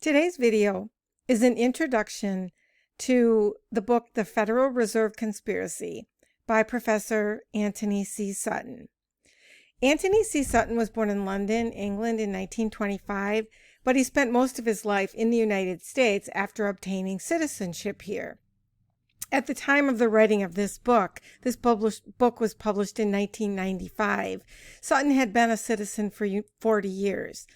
Today's video is an introduction to the book, The Federal Reserve Conspiracy by Professor Anthony C. Sutton. Anthony C. Sutton was born in London, England in 1925, but he spent most of his life in the United States after obtaining citizenship here. At the time of the writing of this book was published in 1995. Sutton had been a citizen for 40 years.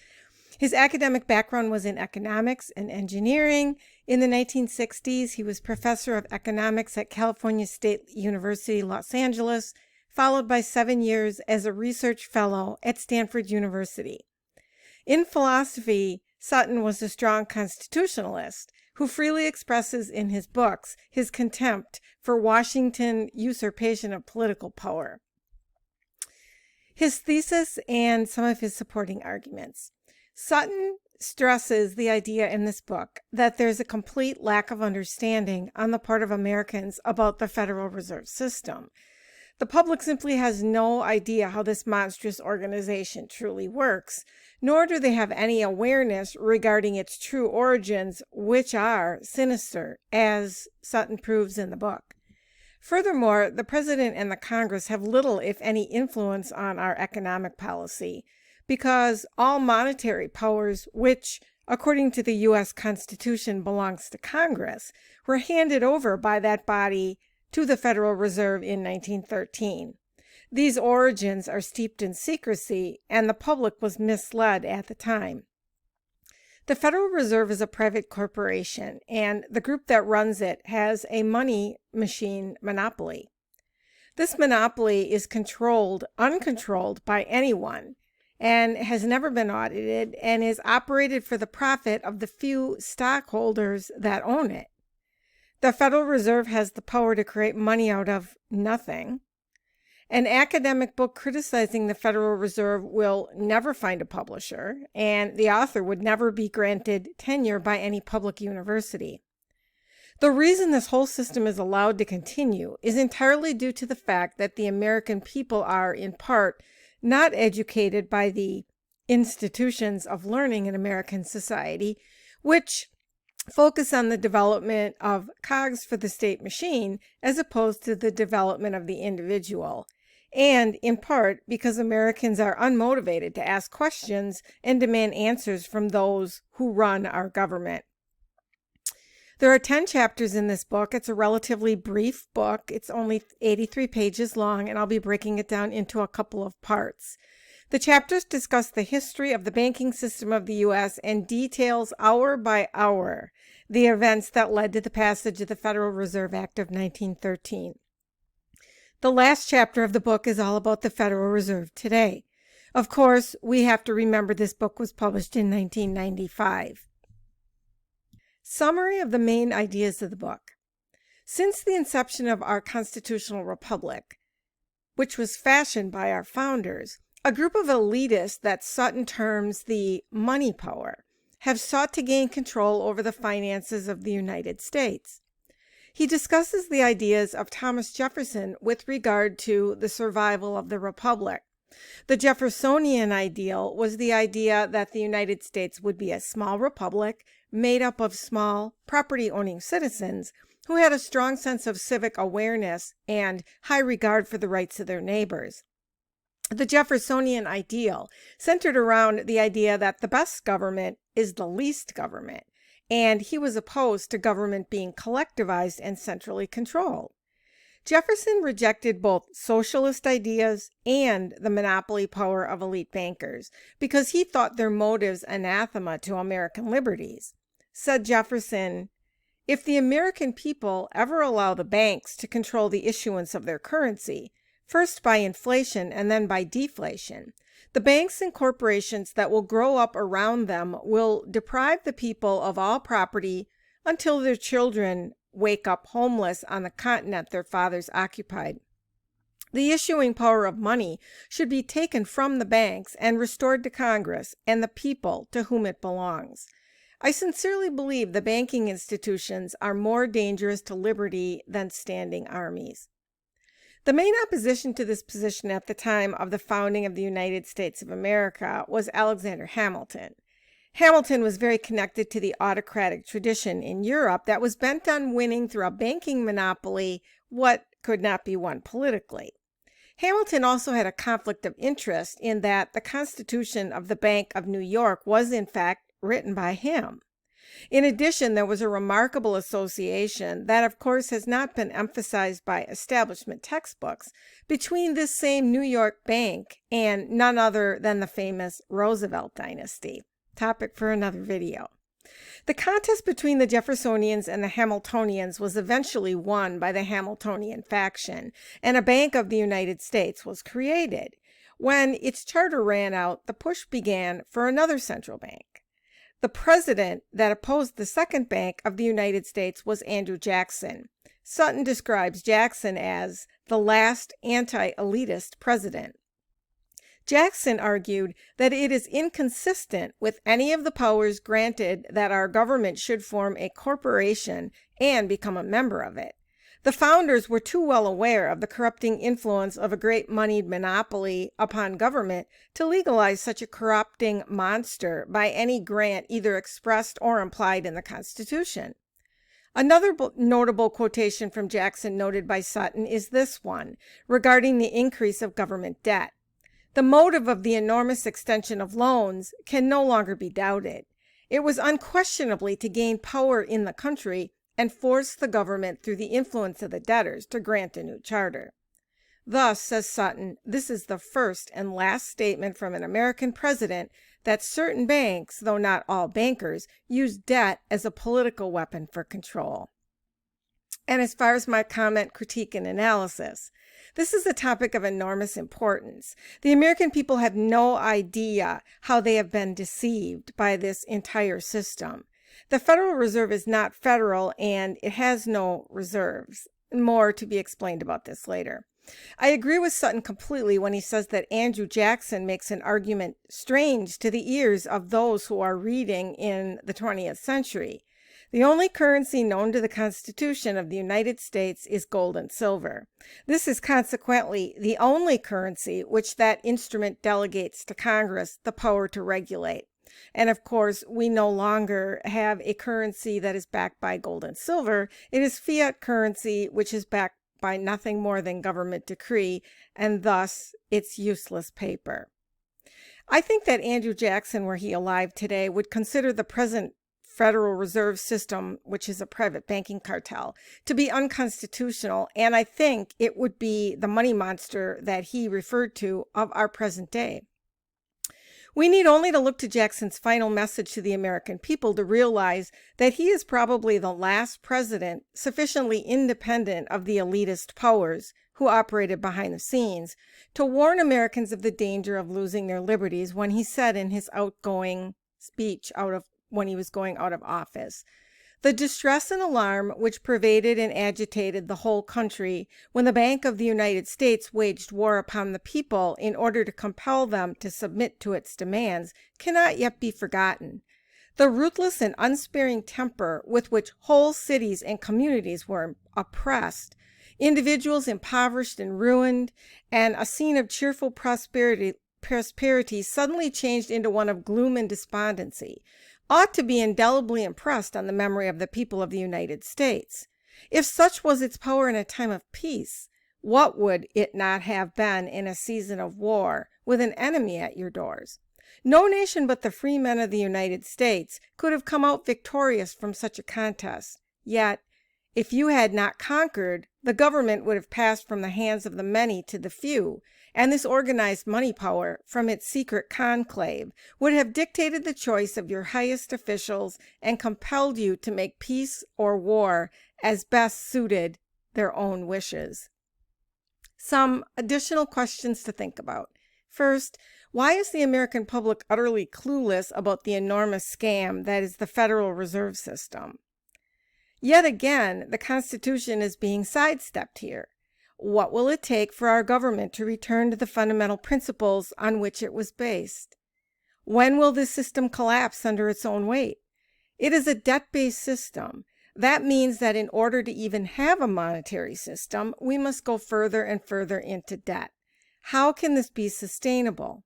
His academic background was in economics and engineering. In the 1960s, he was professor of economics at California State University, Los Angeles, followed by 7 years as a research fellow at Stanford University. In philosophy, Sutton was a strong constitutionalist who freely expresses in his books his contempt for Washington usurpation of political power. His thesis and some of his supporting arguments. Sutton stresses the idea in this book that there's a complete lack of understanding on the part of Americans about the Federal Reserve System. The public simply has no idea how this monstrous organization truly works, nor do they have any awareness regarding its true origins, which are sinister, as Sutton proves in the book. Furthermore, the President and the Congress have little, if any, influence on our economic policy, because all monetary powers, which, according to the U.S. Constitution, belongs to Congress, were handed over by that body to the Federal Reserve in 1913. These origins are steeped in secrecy, and the public was misled at the time. The Federal Reserve is a private corporation, and the group that runs it has a money machine monopoly. This monopoly is uncontrolled by anyone, and has never been audited, and is operated for the profit of the few stockholders that own it. The Federal Reserve has the power to create money out of nothing. An academic book criticizing the Federal Reserve will never find a publisher, and the author would never be granted tenure by any public university. The reason this whole system is allowed to continue is entirely due to the fact that the American people are, in part, not educated by the institutions of learning in American society, which focus on the development of cogs for the state machine as opposed to the development of the individual, and in part because Americans are unmotivated to ask questions and demand answers from those who run our government. There are 10 chapters in this book. It's a relatively brief book. It's only 83 pages long, and I'll be breaking it down into a couple of parts. The chapters discuss the history of the banking system of the U.S. and details hour by hour the events that led to the passage of the Federal Reserve Act of 1913. The last chapter of the book is all about the Federal Reserve today. Of course, we have to remember this book was published in 1995. Summary of the main ideas of the book. Since the inception of our constitutional republic, which was fashioned by our founders, a group of elitists that Sutton terms the money power have sought to gain control over the finances of the United States. He discusses the ideas of Thomas Jefferson with regard to the survival of the republic. The Jeffersonian ideal was the idea that the United States would be a small republic made up of small, property-owning citizens who had a strong sense of civic awareness and high regard for the rights of their neighbors. The Jeffersonian ideal centered around the idea that the best government is the least government, and he was opposed to government being collectivized and centrally controlled. Jefferson rejected both socialist ideas and the monopoly power of elite bankers because he thought their motives anathema to American liberties. Said Jefferson, "If the American people ever allow the banks to control the issuance of their currency, first by inflation and then by deflation, the banks and corporations that will grow up around them will deprive the people of all property until their children wake up homeless on the continent their fathers occupied. The issuing power of money should be taken from the banks and restored to Congress and the people to whom it belongs. I sincerely believe the banking institutions are more dangerous to liberty than standing armies." The main opposition to this position at the time of the founding of the United States of America was Alexander Hamilton. Hamilton was very connected to the autocratic tradition in Europe that was bent on winning through a banking monopoly what could not be won politically. Hamilton also had a conflict of interest in that the Constitution of the Bank of New York was in fact written by him. In addition, there was a remarkable association that, of course, has not been emphasized by establishment textbooks between this same New York bank and none other than the famous Roosevelt dynasty. Topic for another video. The contest between the Jeffersonians and the Hamiltonians was eventually won by the Hamiltonian faction, and a Bank of the United States was created. When its charter ran out, the push began for another central bank. The president that opposed the second Bank of the United States was Andrew Jackson. Sutton describes Jackson as the last anti-elitist president. Jackson argued that it is inconsistent with any of the powers granted that our government should form a corporation and become a member of it. The founders were too well aware of the corrupting influence of a great moneyed monopoly upon government to legalize such a corrupting monster by any grant either expressed or implied in the Constitution. Another notable quotation from Jackson noted by Sutton is this one, regarding the increase of government debt. The motive of the enormous extension of loans can no longer be doubted. It was unquestionably to gain power in the country and force the government through the influence of the debtors to grant a new charter. Thus, says Sutton, this is the first and last statement from an American president that certain banks, though not all bankers, use debt as a political weapon for control. And as far as my comment, critique, and analysis, this is a topic of enormous importance. The American people have no idea how they have been deceived by this entire system. The Federal Reserve is not federal and it has no reserves. More to be explained about this later. I agree with Sutton completely when he says that Andrew Jackson makes an argument strange to the ears of those who are reading in the 20th century. The only currency known to the Constitution of the United States is gold and silver. This is consequently the only currency which that instrument delegates to Congress the power to regulate. And of course, we no longer have a currency that is backed by gold and silver. It is fiat currency, which is backed by nothing more than government decree, and thus it's useless paper. I think that Andrew Jackson, were he alive today, would consider the present Federal Reserve System, which is a private banking cartel, to be unconstitutional, and I think it would be the money monster that he referred to of our present day. We need only to look to Jackson's final message to the American people to realize that he is probably the last president sufficiently independent of the elitist powers who operated behind the scenes to warn Americans of the danger of losing their liberties when he said in his outgoing speech when he was going out of office, "The distress and alarm which pervaded and agitated the whole country when the Bank of the United States waged war upon the people in order to compel them to submit to its demands cannot yet be forgotten. The ruthless and unsparing temper with which whole cities and communities were oppressed, individuals impoverished and ruined, and a scene of cheerful prosperity suddenly changed into one of gloom and despondency, ought to be indelibly impressed on the memory of the people of the United States. If such was its power in a time of peace, what would it not have been in a season of war with an enemy at your doors? No nation but the free men of the United States could have come out victorious from such a contest. Yet, if you had not conquered, the government would have passed from the hands of the many to the few, and this organized money power, from its secret conclave, would have dictated the choice of your highest officials and compelled you to make peace or war as best suited their own wishes." Some additional questions to think about. First, why is the American public utterly clueless about the enormous scam that is the Federal Reserve System? Yet again, the Constitution is being sidestepped here. What will it take for our government to return to the fundamental principles on which it was based? When will this system collapse under its own weight? It is a debt-based system. That means that in order to even have a monetary system, we must go further and further into debt. How can this be sustainable?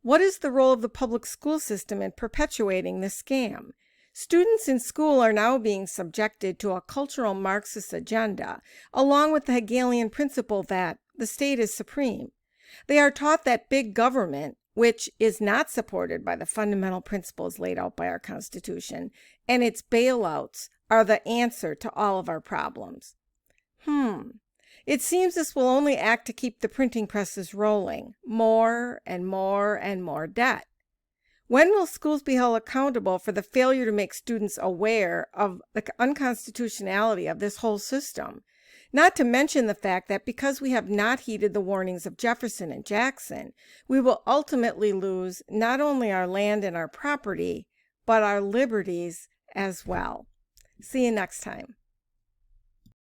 What is the role of the public school system in perpetuating this scam? Students in school are now being subjected to a cultural Marxist agenda, along with the Hegelian principle that the state is supreme. They are taught that big government, which is not supported by the fundamental principles laid out by our Constitution, and its bailouts are the answer to all of our problems. It seems this will only act to keep the printing presses rolling, more and more and more debt. When will schools be held accountable for the failure to make students aware of the unconstitutionality of this whole system? Not to mention the fact that because we have not heeded the warnings of Jefferson and Jackson, we will ultimately lose not only our land and our property, but our liberties as well. See you next time.